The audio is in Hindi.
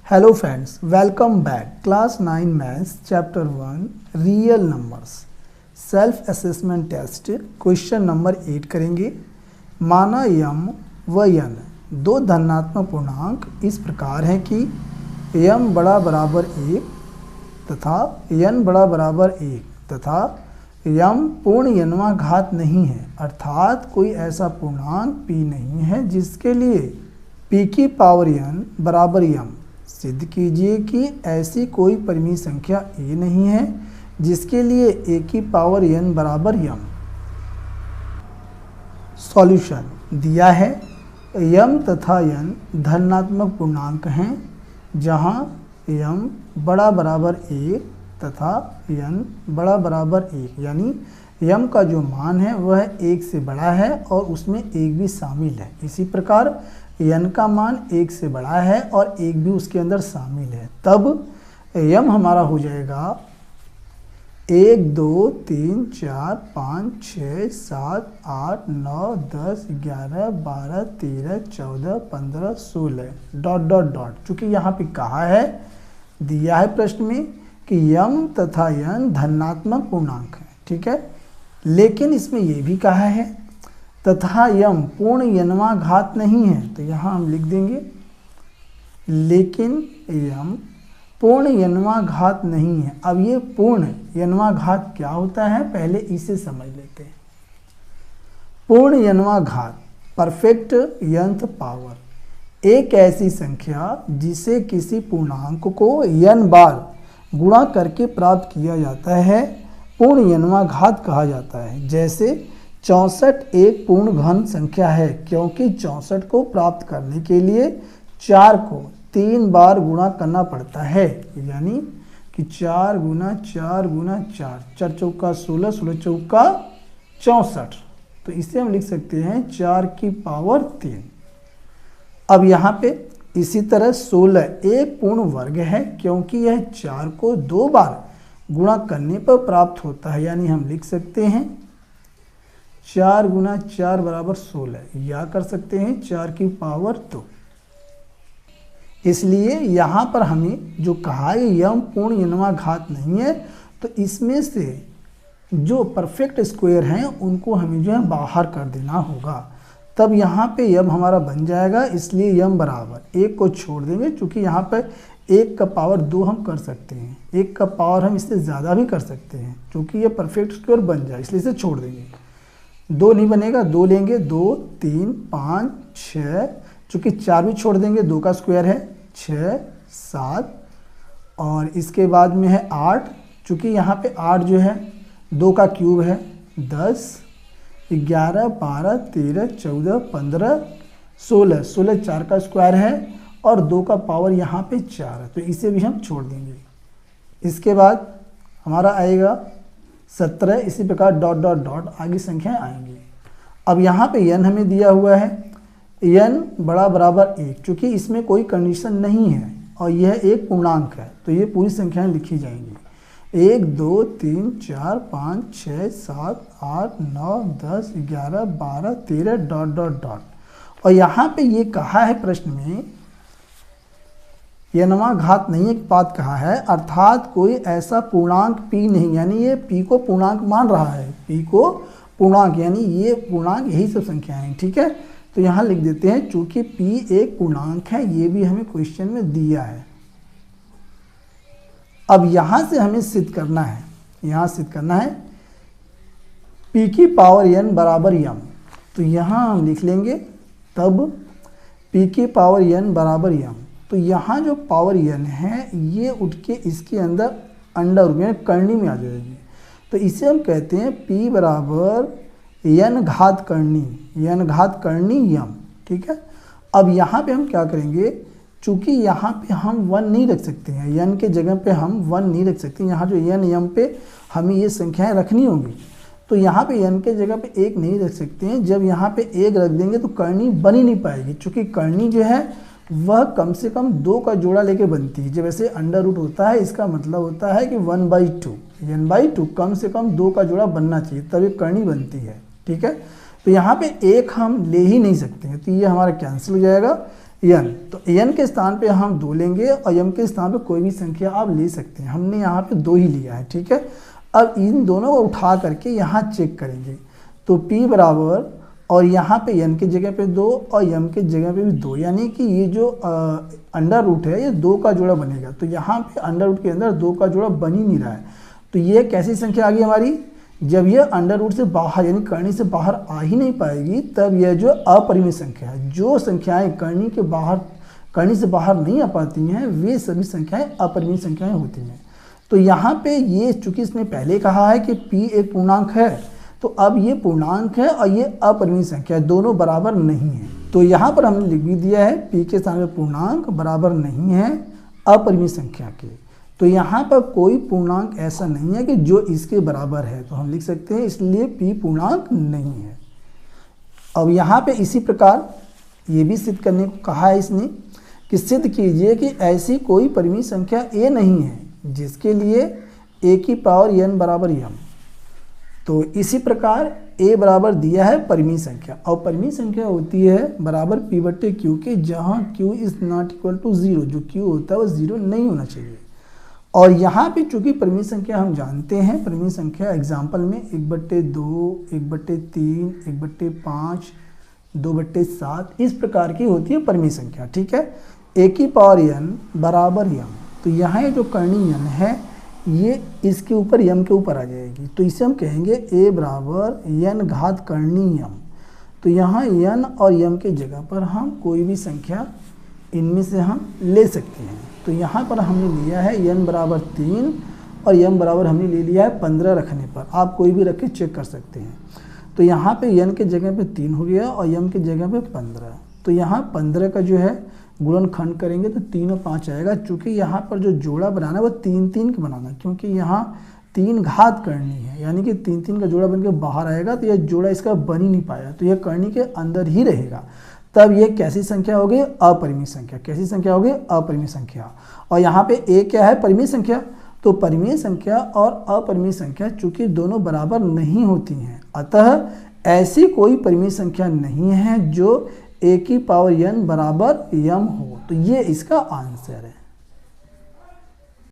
Hello friends, welcome back. Class 9 maths chapter 1 real numbers self assessment test question number 8 करेंगे। माना यम व यन दो धनात्मक पूर्णांक इस प्रकार हैं कि यम बड़ा बराबर 1 तथा यन बड़ा बराबर 1 तथा यम पूर्ण यनवा घात नहीं है, अर्थात कोई ऐसा पूर्णांक p नहीं है जिसके लिए p की पावर n बराबर यम। सिद्ध कीजिए कि ऐसी कोई परिमेय संख्या a नहीं है जिसके लिए a की पावर n बराबर यम। सॉल्यूशन दिया है, यम तथा n धनात्मक पूर्णांक हैं जहां यम बड़ा बराबर 1 तथा n बड़ा बराबर 1, यानी यम का जो मान है वह 1 से बड़ा है और उसमें 1 भी शामिल है। इसी प्रकार n का मान 1 से बड़ा है और 1 भी उसके अंदर शामिल है। तब यम हमारा हो जाएगा 1 2 3 4 5 6 7 8 9 10 11 12 13 14 15 16 डॉट डॉट डॉट। चूँकि यहाँ पे कहा है, दिया है प्रश्न में कि यम तथा n धनात्मक पूर्णांक है, ठीक है। लेकिन इसमें यह भी कहा है तथा यम पूर्ण यनवा घात नहीं है, तो यहाँ हम लिख देंगे लेकिन यम पूर्ण यनवा घात नहीं है। अब ये पूर्ण यनवा घात क्या होता है, पहले इसे समझ लेते हैं। पूर्ण यनवा घात परफेक्ट nth पावर एक ऐसी संख्या जिसे किसी पूर्णांक को n बार गुणा करके प्राप्त किया जाता है, पूर्ण यनवा घात कहा जाता है। जैसे 64 एक पूर्ण घन संख्या है, क्योंकि 64 को प्राप्त करने के लिए 4 को 3 बार गुणा करना पड़ता है, यानी कि 4 गुना 4 गुना 4, 4 चौका 16, 16 चौका 64। तो इसे हम लिख सकते हैं 4 की पावर 3। अब यहाँ पे इसी तरह 16 एक पूर्ण वर्ग है, क्योंकि यह 4 को 2 बार गुणा करने पर प्राप्त होता है, यानी हम लिख सकते हैं 4 गुना 4 बराबर 16, या कर सकते हैं 4 की पावर 2। इसलिए यहाँ पर हमें जो कहा है यम पूर्ण यनवा घात नहीं है, तो इसमें से जो परफेक्ट स्क्वायर हैं उनको हमें जो है बाहर कर देना होगा। तब यहाँ पे यम हमारा बन जाएगा, इसलिए यम बराबर 1 को छोड़ देंगे, क्योंकि यहाँ पर 1 का पावर 2 हम कर सकते हैं, 1 का पावर हम इससे ज़्यादा भी कर सकते हैं, क्योंकि ये परफेक्ट स्क्वायर बन जाए, इसलिए इसे छोड़ देंगे। 2 नहीं बनेगा, 2 लेंगे, 2 3 5 6, चूँकि 4 भी छोड़ देंगे, 2 का स्क्वायर है 6 7, और इसके बाद में है 8, चूँकि यहाँ पे 8 जो है 2 का क्यूब है 10 11 12 13 14 15 16, 16 4 का स्क्वायर है और 2 का पावर यहाँ पे 4 है, तो इसे भी हम छोड़ देंगे। इसके बाद हमारा आएगा 17, इसी प्रकार डॉट डॉट डॉट आगे संख्याएं आएंगी। अब यहाँ पे n हमें दिया हुआ है, n बड़ा बराबर 1, चूँकि इसमें कोई कंडीशन नहीं है और यह एक पूर्णांक है, तो ये पूरी संख्याएं लिखी जाएंगी 1 2 3 4 5 6 7 8 9 10 11 12 13 डॉट डॉट डॉट। और यहाँ पे ये कहा है प्रश्न में यनवा घात नहीं एक बात कहा है, अर्थात कोई ऐसा पूर्णांक p नहीं, यानी ये p को पूर्णांक मान रहा है, p को पूर्णांक, यानी ये पूर्णांक यही सब संख्याएं हैं, ठीक है। तो यहाँ लिख देते हैं चूंकि p एक पूर्णांक है, ये भी हमें क्वेश्चन में दिया है। अब यहाँ से हमें सिद्ध करना है, यहाँ सिद्ध करना है p की पावर n बराबर यम, तो यहाँ हम लिख लेंगे तब p की पावर n बराबर यम। तो यहाँ जो पावर n है ये उठ के इसके अंदर अंडर रूप में करनी में आ जाएगी, तो इसे हम कहते हैं p बराबर n घात करनी, n घात करनी यम, ठीक है। अब यहाँ पे हम क्या करेंगे, चूँकि यहाँ पे हम 1 नहीं रख सकते हैं, n के जगह पे हम 1 नहीं रख सकते, यहाँ जो n यम पे हमें ये संख्याएं रखनी होगी, तो यहाँ पे n के जगह पे 1 नहीं रख सकते हैं। जब यहाँ पे 1 रख देंगे तो करनी बन ही नहीं पाएगी, चूँकि करनी जो है वह कम से कम 2 का जोड़ा लेके बनती है। जब ऐसे अंडर रूट होता है, इसका मतलब होता है कि 1/2, n/2 कम से कम 2 का जोड़ा बनना चाहिए, तब ये करनी बनती है, ठीक है। तो यहाँ पे 1 हम ले ही नहीं सकते हैं, तो ये हमारा कैंसिल हो जाएगा, n, तो n के स्थान पे हम 2 लेंगे और m के स्थान पे कोई भी संख्या आप ले सकते हैं। हमने यहाँ पे 2 ही लिया है, ठीक है। अब इन दोनों को उठा करके यहाँ चेक करेंगे, तो p बराबर और यहाँ पे n की जगह पे 2 और m की जगह पे भी 2, यानी कि ये जो अंडर रूट है ये 2 का जोड़ा बनेगा। तो यहाँ पे अंडर रूट के अंदर 2 का जोड़ा बन ही नहीं रहा है, तो ये कैसी संख्या आ गई हमारी, जब ये अंडर रूट से बाहर यानी करनी से बाहर आ ही नहीं पाएगी तब यह जो अपरिमेय संख्या है, जो संख्याएं करनी से बाहर नहीं आ पाती हैं वे सभी संख्याएं अपरिमेय संख्याएं होती हैं। तो यहाँ पे ये चूंकि इसने पहले कहा है कि p एक पूर्णांक है, तो अब ये पूर्णांक है और ये अपरिमेय संख्या है, दोनों बराबर नहीं है। तो यहाँ पर हमने लिख भी दिया है p के स्थान पर पूर्णांक बराबर नहीं है अपरिमेय संख्या के। तो यहाँ पर कोई पूर्णांक ऐसा नहीं है कि जो इसके बराबर है, तो हम लिख सकते हैं इसलिए p पूर्णांक नहीं है। अब यहाँ पे इसी प्रकार ये भी सिद्ध करने को कहा है इसने कि सिद्ध कीजिए कि ऐसी कोई परिमेय संख्या a नहीं है जिसके लिए a की पावर n बराबर m। तो इसी प्रकार a बराबर दिया है परिमेय संख्या, और परिमेय संख्या होती है बराबर p बट्टे q के, जहाँ q is not equal to 0, जो q होता है वो 0 नहीं होना चाहिए। और यहाँ पे चूंकि परिमेय संख्या हम जानते हैं, परिमेय संख्या एग्जाम्पल में 1/2, 1/3, 1/5, 2/7 इस प्रकार की होती है परिमेय संख्या, ठीक है। a की पावर n बराबर m, तो यहाँ ये जो करनी n है ये इसके ऊपर m के ऊपर आ जाएगी, तो इसे हम कहेंगे a बराबर n घात करनी m। तो यहाँ n और m के जगह पर हम कोई भी संख्या इनमें से हम ले सकते हैं। तो यहाँ पर हमने लिया है n बराबर 3 और m बराबर हमने ले लिया है 15 रखने पर, आप कोई भी रख के चेक कर सकते हैं। तो यहाँ पे n के जगह पे 3 हो गया और m के जगह पे 15। तो यहाँ 15 का जो है गुणनखंड करेंगे तो 3 और 5 आएगा। चूँकि यहाँ पर जो जोड़ा बनाना है वो 3 का बनाना, क्योंकि यहाँ 3 घात करनी है, यानी कि 3 का जोड़ा बन के बाहर आएगा, तो यह जोड़ा इसका बन ही नहीं पाया, तो यह करनी के अंदर ही रहेगा। तब ये कैसी संख्या होगी, अपरिमेय संख्या। कैसी संख्या होगी, अपरिमेय संख्या। और यहाँ पे a क्या है, परिमेय संख्या। तो परिमेय संख्या और अपरिमेय संख्या चूंकि दोनों बराबर नहीं होती हैं, अतः ऐसी कोई परिमेय संख्या नहीं है जो a की पावर n बराबर m हो। तो ये इसका आंसर है।